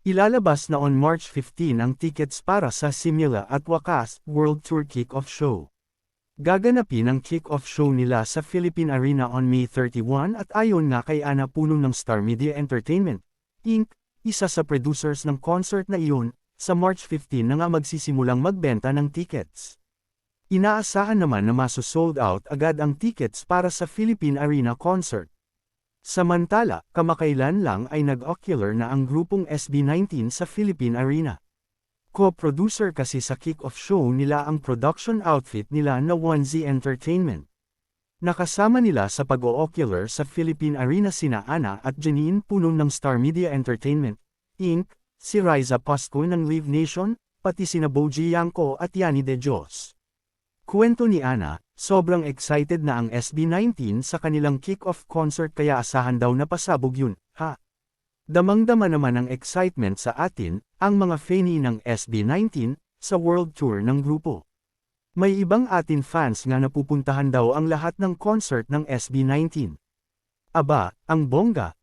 Ilalabas na on March 15 ang tickets para sa Simula at Wakas World Tour Kick-Off Show. Gaganapin ang kick-off show nila sa Philippine Arena on May 31 at ayon nga kay Ana Puno ng Star Media Entertainment, Inc., isa sa producers ng concert na iyon, sa March 15 na nga magsisimulang magbenta ng tickets. Inaasahan naman na maso-sold out agad ang tickets para sa Philippine Arena concert. Samantala, kamakailan lang ay nag-ocular na ang grupong SB19 sa Philippine Arena. Co-producer kasi sa kick-off show nila ang production outfit nila na 1Z Entertainment. Nakasama nila sa pag-o-ocular sa Philippine Arena sina Ana at Janine Puno ng Star Media Entertainment, Inc., si Riza Pasco ng Live Nation, pati sina Boji Yanko at Yani De Dios. Kwento ni Ana, sobrang excited na ang SB19 sa kanilang kick-off concert kaya asahan daw na pasabog yun, ha? Damang-dama naman ang excitement sa atin, ang mga fanny ng SB19, sa world tour ng grupo. May ibang atin fans nga napupuntahan daw ang lahat ng concert ng SB19. Aba, ang bongga,